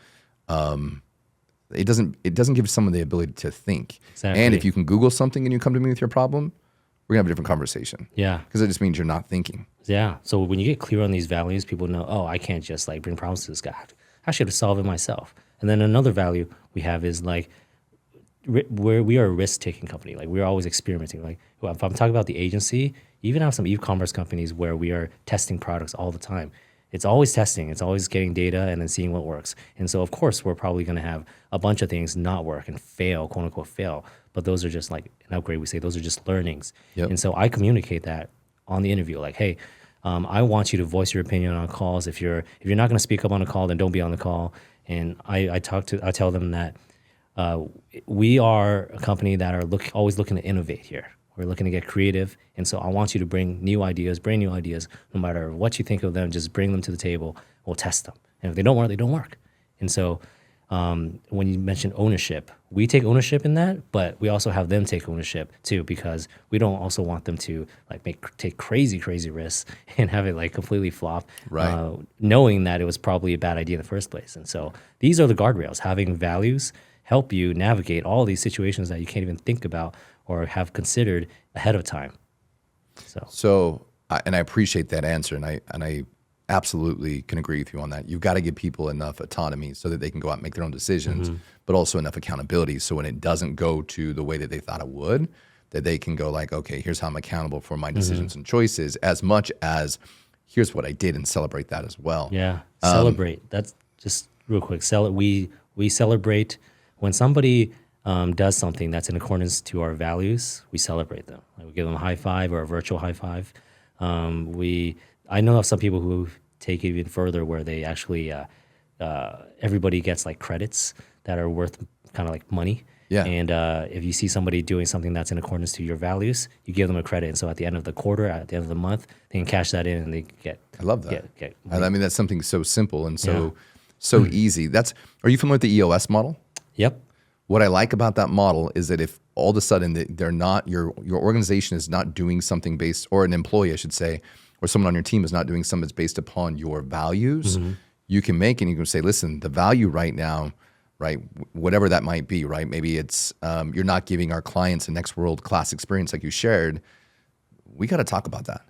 it doesn't give someone the ability to think. Exactly. And if you can Google something and you come to me with your problem, we're gonna have a different conversation. Yeah. Because it just means you're not thinking. Yeah. So when you get clear on these values, people know, oh, I can't just like bring problems to this guy. I should have solved it myself. And then another value we have is like, we are a risk-taking company. Like we're always experimenting. Like if I'm talking about the agency, even have some e-commerce companies where we are testing products all the time. It's always testing. It's always getting data and then seeing what works. And so of course we're probably going to have a bunch of things not work and fail, quote unquote fail. But those are just like an upgrade. We say those are just learnings. Yep. And so I communicate that on the interview. Like, hey, I want you to voice your opinion on calls. If you're not going to speak up on a call, then don't be on the call. And I tell them that we are a company that are always looking to innovate here. We're looking to get creative. And so I want you to bring new ideas, no matter what you think of them, just bring them to the table. We'll test them. And if they don't work, they don't work. And so when you mentioned ownership, we take ownership in that, but we also have them take ownership too, because we don't also want them to like take crazy risks and have it like completely flop, Right. knowing that it was probably a bad idea in the first place. And so these are the guardrails. Having values help you navigate all these situations that you can't even think about or have considered ahead of time. So, and I appreciate that answer, and I absolutely can agree with you on that. You've got to give people enough autonomy so that they can go out and make their own decisions, but also enough accountability so when it doesn't go to the way that they thought it would, that they can go like, okay, here's how I'm accountable for my decisions and choices, as much as here's what I did, and celebrate that as well. Yeah, celebrate. That's just real quick. We celebrate when somebody does something that's in accordance to our values. We celebrate them. Like we give them a high five or a virtual high five. I know of some people who take it even further, where they actually everybody gets like credits that are worth kind of like money. Yeah. And if you see somebody doing something that's in accordance to your values, you give them a credit. And so at the end of the quarter, at the end of the month, they can cash that in and they get. I love that. Get And I mean, that's something so simple and so Yeah. easy. Are you familiar with the EOS model? Yep. What I like about that model is that if all of a sudden they're not, your organization is not doing something based, or an employee, I should say, or someone on your team is not doing something that's based upon your values, you can make it and you can say, listen, the value right now, right, whatever that might be, right? Maybe it's you're not giving our clients a next world class experience like you shared. We got to talk about that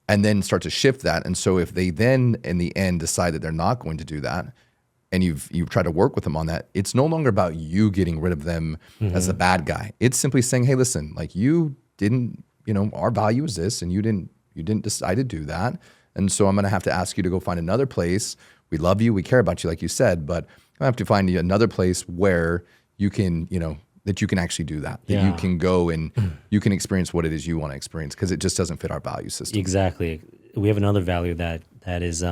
and then start to shift that. And so if they then in the end decide that they're not going to do that, and you've tried to work with them on that, it's no longer about you getting rid of them as the bad guy. It's simply saying, hey, listen, like you didn't, our value is this, and you didn't decide to do that. And so I'm going to have to ask you to go find another place. We love you. We care about you, like you said, but I have to find you another place where you can, that you can actually do that. That you can go and you can experience what it is you want to experience, because it just doesn't fit our value system. Exactly. We have another value that is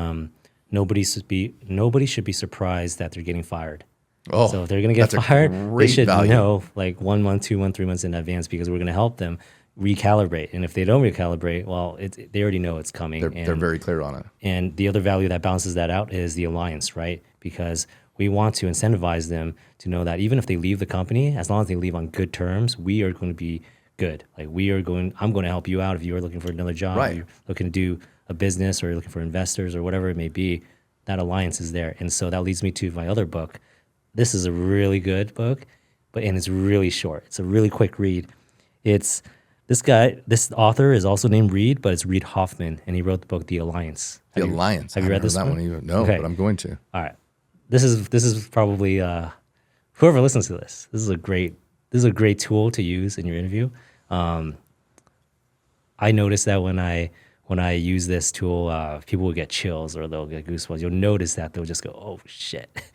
nobody should be surprised that they're getting fired. Oh, so if they're going to get fired, they great should value. know like 1 month, 2 months, 3 months in advance, because we're going to help them recalibrate. And if they don't recalibrate, well, they already know it's coming. They're very clear on it. And the other value that balances that out is the alliance, right? Because we want to incentivize them to know that even if they leave the company, as long as they leave on good terms, we are going to be good. Like I'm going to help you out if you're looking for another job, Right. if you're looking to do a business, or you're looking for investors or whatever it may be. That alliance is there. And so that leads me to my other book. This is a really good book, and it's really short. It's a really quick read. It's this author is also named Reed, but it's Reid Hoffman, and he wrote the book The Alliance. The Alliance. Have you read this that one? one either? No, Okay. but I'm going to. All right. This is probably whoever listens to this. This is a great tool to use in your interview. I noticed that when I use this tool, people will get chills or they'll get goosebumps. You'll notice that they'll just go, "Oh shit!"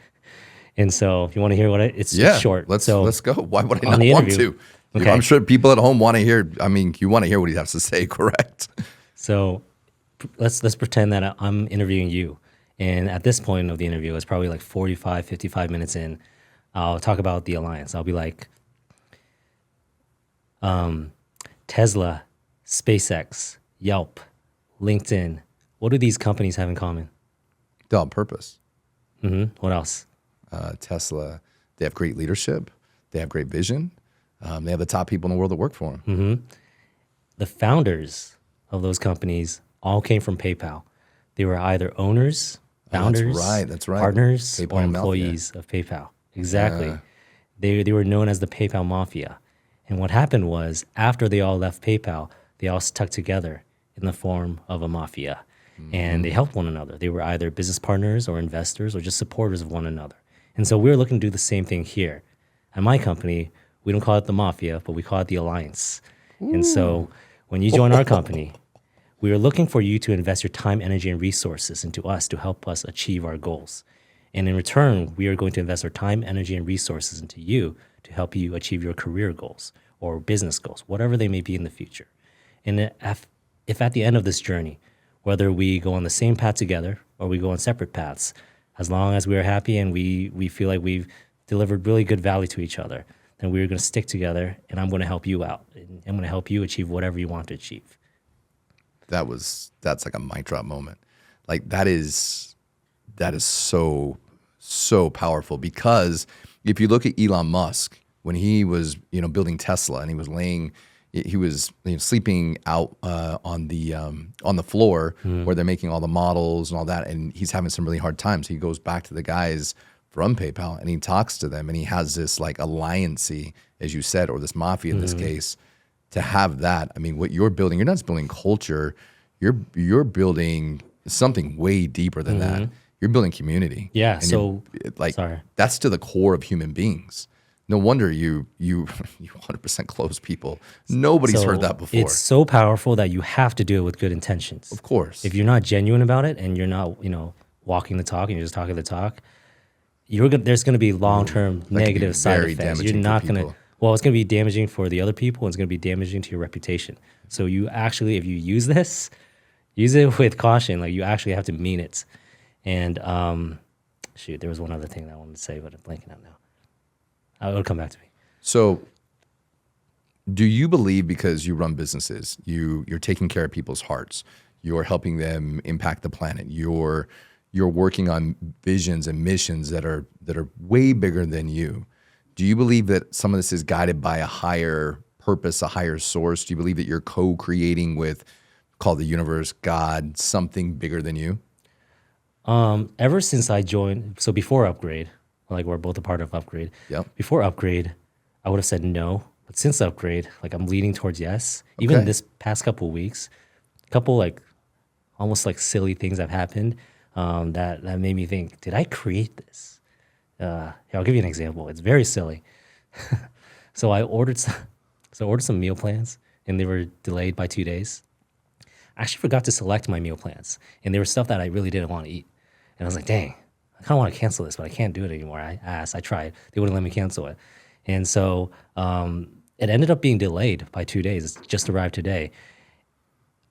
And so, if you want to hear it's short. Let's go. Why would I on not the want interview- to? Okay. I'm sure people at home want to hear. I mean, you want to hear what he has to say, correct? So let's pretend that I'm interviewing you. And at this point of the interview, it's probably like 45, 55 minutes in. I'll talk about the alliance. I'll be like, Tesla, SpaceX, Yelp, LinkedIn. What do these companies have in common? They're on purpose. What else? Tesla, they have great leadership. They have great vision. They have the top people in the world that work for them. The founders of those companies all came from PayPal. They were either owners, founders, That's right. partners, PayPal or Mafia. employees of PayPal. Exactly. Yeah. They were known as the PayPal Mafia. And what happened was, after they all left PayPal, they all stuck together in the form of a mafia. And they helped one another. They were either business partners or investors or just supporters of one another. And so we're looking to do the same thing here. At my company, we don't call it the mafia, but we call it the alliance. And so when you join our company, we are looking for you to invest your time, energy, and resources into us to help us achieve our goals. And in return, we are going to invest our time, energy, and resources into you to help you achieve your career goals or business goals, whatever they may be in the future. And if at the end of this journey, whether we go on the same path together or we go on separate paths, as long as we are happy and we feel like we've delivered really good value to each other, then we're going to stick together, and I'm going to help you out. And I'm going to help you achieve whatever you want to achieve. That's like a mic drop moment. Like that is so so powerful, because if you look at Elon Musk, when he was, building Tesla, and he was sleeping out on the floor where they're making all the models and all that, and he's having some really hard times. He goes back to the guys from PayPal and he talks to them, and he has this like alliance-y, as you said, or this mafia in this case, to have that. I mean, what you're building, you're not just building culture, you're building something way deeper than that. You're building community. Yeah. And So that's to the core of human beings. No wonder you 100% close people. Nobody's heard that before. It's so powerful that you have to do it with good intentions. Of course. If you're not genuine about it and you're not, walking the talk and you're just talking the talk, there's going to be long-term negative side effects. You're not going to. Well, it's going to be damaging for the other people, and it's going to be damaging to your reputation. So you actually, if you use this, use it with caution. Like, you actually have to mean it. And there was one other thing that I wanted to say, but I'm blanking out now. It'll come back to me. So do you believe, because you run businesses, you're taking care of people's hearts, you're helping them impact the planet, you're working on visions and missions that are way bigger than you. Do you believe that some of this is guided by a higher purpose, a higher source? Do you believe that you're co-creating with, called the universe, God, something bigger than you? Ever since I joined, so before Upgrade, like we're both a part of Upgrade. Yep. Before Upgrade, I would have said no. But since Upgrade, like, I'm leaning towards yes. Even this past couple of weeks, almost like silly things have happened that made me think, did I create this? Here, I'll give you an example. It's very silly. So I ordered some meal plans, and they were delayed by 2 days. I actually forgot to select my meal plans, and there was stuff that I really didn't want to eat. And I was like, dang, I kind of want to cancel this, but I can't do it anymore. I asked, I tried. They wouldn't let me cancel it. And so it ended up being delayed by 2 days. It just arrived today.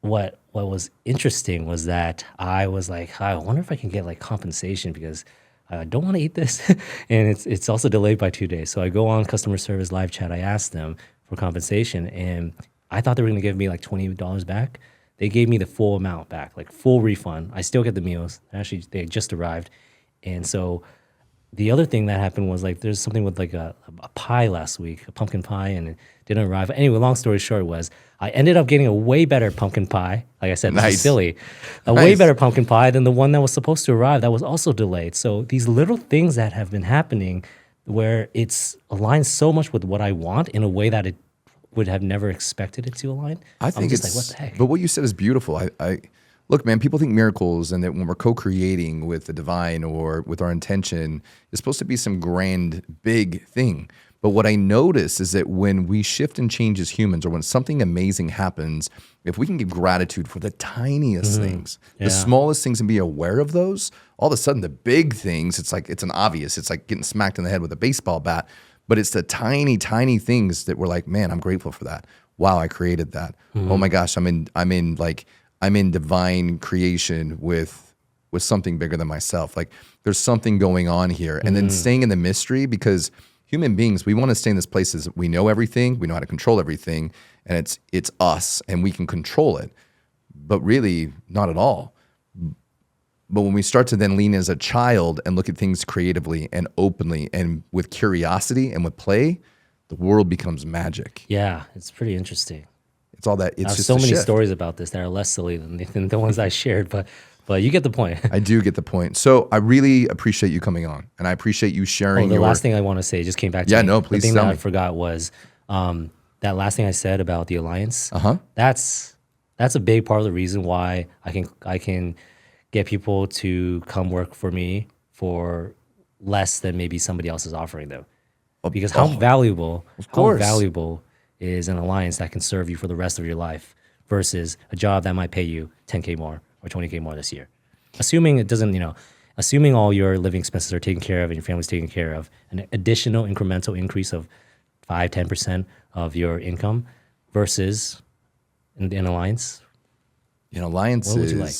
What was interesting was that I was like, I wonder if I can get like compensation, because I don't want to eat this. And it's also delayed by 2 days. So I go on customer service live chat. I asked them for compensation, and I thought they were going to give me like $20 back. They gave me the full amount back, like full refund. I still get the meals. Actually, they just arrived. And so the other thing that happened was, like, there's something with like a pie last week, a pumpkin pie, and it didn't arrive. Anyway, long story short was I ended up getting a way better pumpkin pie. Like I said, this is silly. Way better pumpkin pie than the one that was supposed to arrive that was also delayed. So these little things that have been happening where it's aligned so much with what I want in a way that it would have never expected it to align. I think it's like, what the heck? But what you said is beautiful. I look, man, people think miracles and that when we're co-creating with the divine or with our intention, it's supposed to be some grand, big thing. But what I notice is that when we shift and change as humans, or when something amazing happens, if we can give gratitude for the tiniest things, the smallest things, and be aware of those, all of a sudden the big things, it's like, it's like getting smacked in the head with a baseball bat. But it's the tiny, tiny things that we're like, man, I'm grateful for that. Wow, I created that. Oh my gosh, I'm in divine creation with something bigger than myself. Like, there's something going on here. And then staying in the mystery, because human beings, we want to stay in this place as we know everything, we know how to control everything, and it's us and we can control it. But really, not at all. But when we start to then lean as a child and look at things creatively and openly and with curiosity and with play, the world becomes magic. Yeah, it's pretty interesting. It's all that. It's There's just so a many shift. stories about this that are less silly than the ones I shared, but you get the point. I do get the point. So I really appreciate you coming on, and I appreciate you sharing. The last thing I want to say just came back to me. No, please The thing tell that me. I forgot was that last thing I said about the alliance. That's a big part of the reason why I can get people to come work for me for less than maybe somebody else is offering them. Because how valuable is an alliance that can serve you for the rest of your life versus a job that might pay you $10K more or $20K more this year. Assuming it doesn't, assuming all your living expenses are taken care of and your family's taken care of, an additional incremental increase of 5-10% of your income versus an alliance. Alliance What would you like?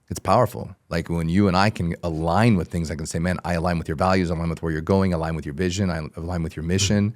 It's powerful. Like when you and I can align with things, I can say, man, I align with your values, I align with where you're going, I align with your vision, I align with your mission.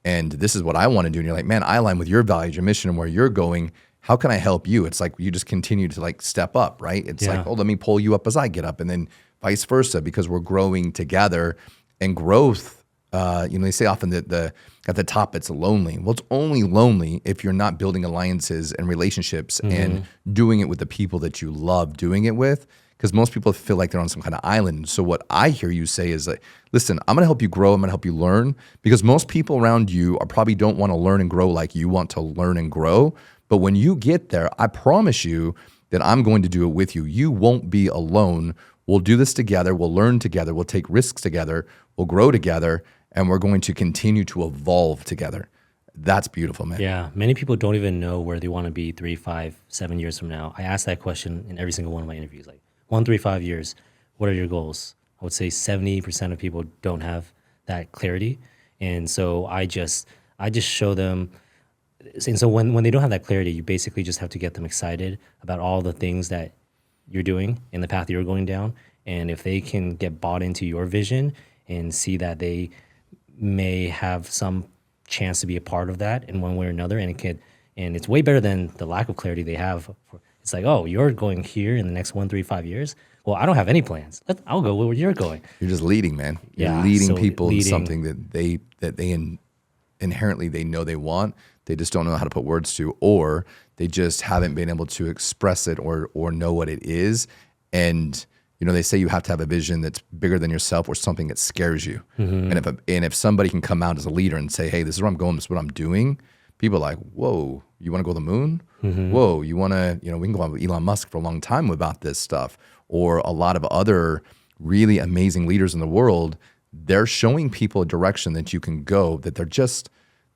And this is what I want to do. And you're like, man, I align with your values, your mission, and where you're going. How can I help you? It's like you just continue to like step up, right? It's like, oh, let me pull you up as I get up. And then vice versa, because we're growing together. And growth, they say often that at the top it's lonely. Well, it's only lonely if you're not building alliances and relationships and doing it with the people that you love doing it with. Because most people feel like they're on some kind of island. So what I hear you say is like, listen, I'm going to help you grow. I'm going to help you learn, because most people around you probably don't want to learn and grow like you want to learn and grow. But when you get there, I promise you that I'm going to do it with you. You won't be alone. We'll do this together. We'll learn together. We'll take risks together. We'll grow together, and we're going to continue to evolve together. That's beautiful, man. Yeah, many people don't even know where they want to be 3, 5, 7 years from now. I ask that question in every single one of my interviews, like 1, 3, 5 years, what are your goals? I would say 70% of people don't have that clarity. And so I just show them. And so when they don't have that clarity, you basically just have to get them excited about all the things that you're doing in the path you're going down. And if they can get bought into your vision and see that they may have some chance to be a part of that in one way or another, and it's way better than the lack of clarity they have. It's like, oh, you're going here in the next 1, 3, 5 years. Well, I don't have any plans. I'll go where you're going. You're just leading, man. You're leading people in something that they inherently they know they want. They just don't know how to put words to, or they just haven't been able to express it or know what it is. And they say you have to have a vision that's bigger than yourself, or something that scares you. And if somebody can come out as a leader and say, hey, this is where I'm going, this is what I'm doing, people are like, whoa, you want to go to the moon? Whoa, you want to, we can go on with Elon Musk for a long time about this stuff, or a lot of other really amazing leaders in the world. They're showing people a direction that you can go, that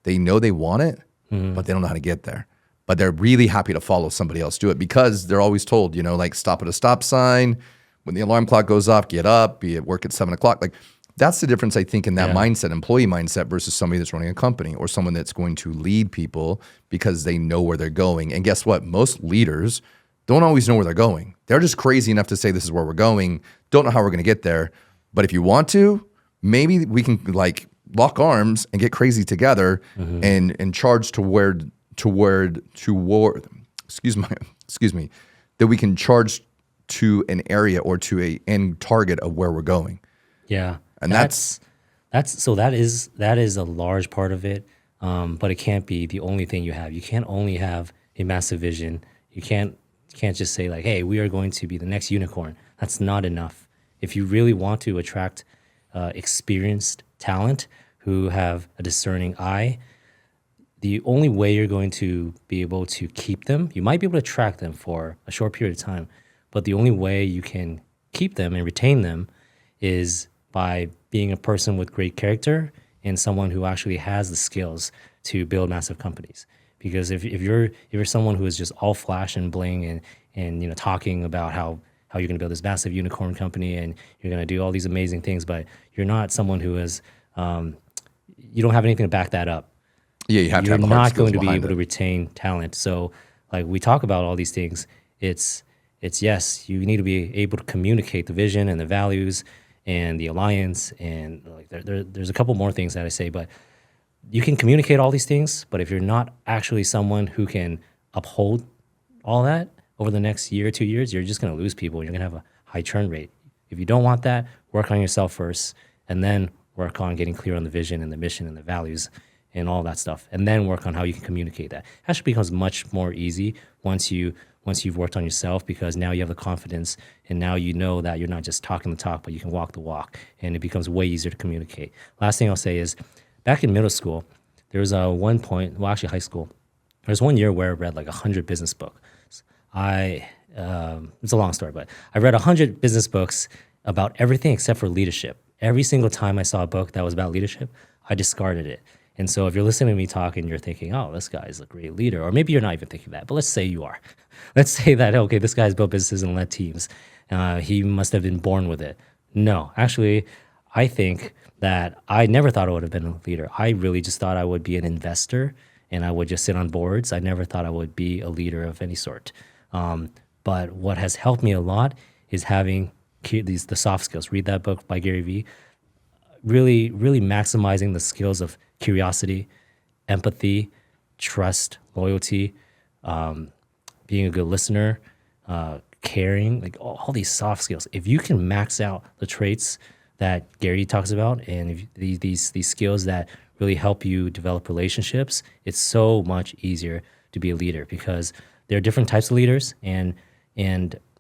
they know they want it, but they don't know how to get there. But they're really happy to follow somebody else do it, because they're always told, like stop at a stop sign. When the alarm clock goes off, get up, be at work at 7 o'clock. Like, that's the difference, I think, in that mindset, employee mindset, versus somebody that's running a company, or someone that's going to lead people because they know where they're going. And guess what? Most leaders don't always know where they're going. They're just crazy enough to say, this is where we're going. Don't know how we're going to get there. But if you want to, maybe we can like lock arms and get crazy together and charge toward excuse me, that we can charge to an area or to a end target of where we're going. Yeah. And that is a large part of it. But it can't be the only thing you have. You can't only have a massive vision. You can't just say like, hey, we are going to be the next unicorn. That's not enough. If you really want to attract experienced talent who have a discerning eye, the only way you're going to be able to keep them, you might be able to attract them for a short period of time, but the only way you can keep them and retain them is by being a person with great character and someone who actually has the skills to build massive companies. Because if you're someone who is just all flash and bling and talking about how you're going to build this massive unicorn company and you're going to do all these amazing things, but you're not someone who is you don't have anything to back that up. Yeah, you have to have the You're hard not going to skills be behind able to retain talent. So like we talk about all these things, it's yes, you need to be able to communicate the vision and the values and the alliance, and like there's a couple more things that I say, but you can communicate all these things, but if you're not actually someone who can uphold all that over the next year, 2 years, you're just going to lose people. You're going to have a high churn rate. If you don't want that, work on yourself first, and then work on getting clear on the vision and the mission and the values and all that stuff, and then work on how you can communicate that. Actually becomes much more easy once you've worked on yourself, because now you have the confidence and now you know that you're not just talking the talk, but you can walk the walk, and it becomes way easier to communicate. Last thing I'll say is, back in middle school, there was one point, well, actually high school, there was 1 year where I read like 100 business books. It's a long story, but I read 100 business books about everything except for leadership. Every single time I saw a book that was about leadership, I discarded it. And so if you're listening to me talk and you're thinking, oh, this guy's a great leader, or maybe you're not even thinking that, but let's say you are. Let's say that, okay, this guy's built businesses and led teams. He must have been born with it. No, actually, I think that I never thought I would have been a leader. I really just thought I would be an investor and I would just sit on boards. I never thought I would be a leader of any sort. But what has helped me a lot is having the soft skills. Read that book by Gary Vee. Really, really maximizing the skills of curiosity, empathy, trust, loyalty, being a good listener, caring, like all these soft skills. If you can max out the traits that Gary talks about, and if these skills that really help you develop relationships, it's so much easier to be a leader, because there are different types of leaders, and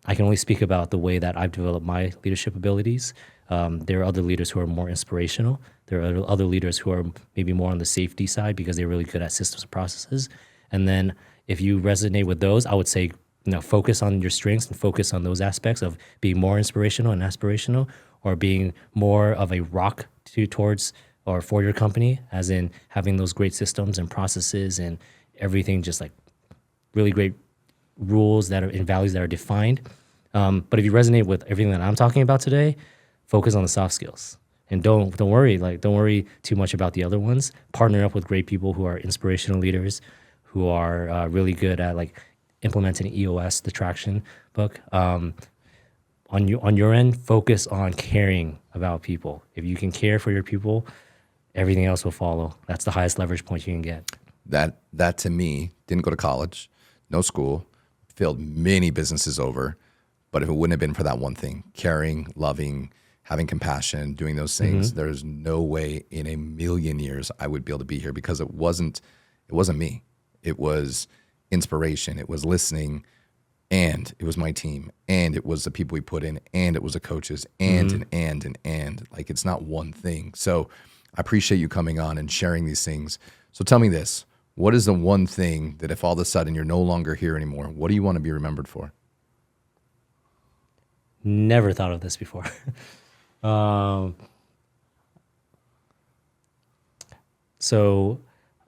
I can only speak about the way that I've developed my leadership abilities. There are other leaders who are more inspirational. There are other leaders who are maybe more on the safety side because they're really good at systems and processes. And then if you resonate with those, I would say, focus on your strengths and focus on those aspects of being more inspirational and aspirational, or being more of a rock towards or for your company, as in having those great systems and processes and everything, just like really great rules that are and values that are defined. But if you resonate with everything that I'm talking about today, focus on the soft skills, and don't worry too much about the other ones. Partner up with great people who are inspirational leaders, who are really good at like implementing EOS, the traction book. On your end, focus on caring about people. If you can care for your people, everything else will follow. That's the highest leverage point you can get. That to me, didn't go to college, no school, failed many businesses over. But if it wouldn't have been for that one thing, caring, loving, having compassion, doing those things, there's no way in a million years I would be able to be here, because it wasn't me. It was inspiration. It was listening, and it was my team, and it was the people we put in, and it was the coaches, and like, it's not one thing. So I appreciate you coming on and sharing these things. So tell me this, what is the one thing that if all of a sudden you're no longer here anymore, what do you want to be remembered for? Never thought of this before. So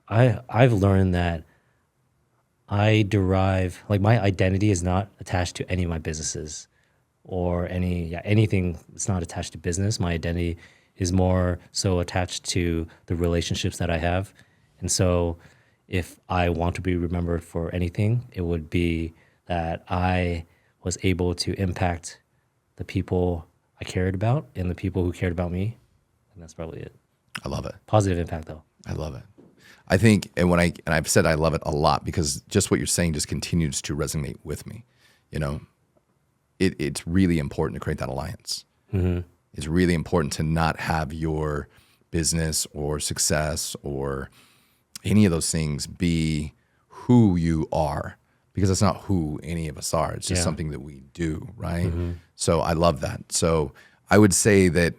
I've learned that I derive, like, my identity is not attached to any of my businesses or anything that's not attached to business. My identity is more so attached to the relationships that I have. And so if I want to be remembered for anything, it would be that I was able to impact the people I cared about and the people who cared about me. And that's probably it. I love it. Positive impact, though. I love it. I think, and I've said I love it a lot, because just what you're saying just continues to resonate with me. It's really important to create that alliance. It's really important to not have your business or success or any of those things be who you are, because that's not who any of us are. It's just something that we do, right? So I love that. So I would say that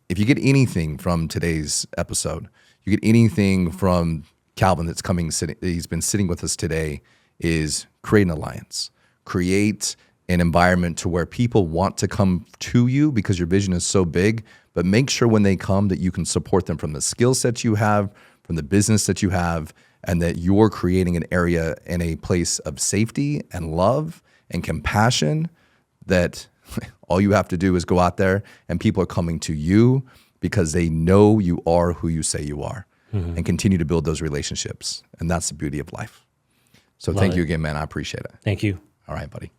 if you get anything from today's episode, you get anything from Calvin he's been sitting with us today, is create an alliance. Create an environment to where people want to come to you because your vision is so big, but make sure when they come that you can support them from the skill sets you have, from the business that you have, and that you're creating an area and a place of safety and love and compassion, that all you have to do is go out there and people are coming to you because they know you are who you say you are, and continue to build those relationships. And that's the beauty of life. So thank you again, man. I appreciate it. Thank you. All right, buddy.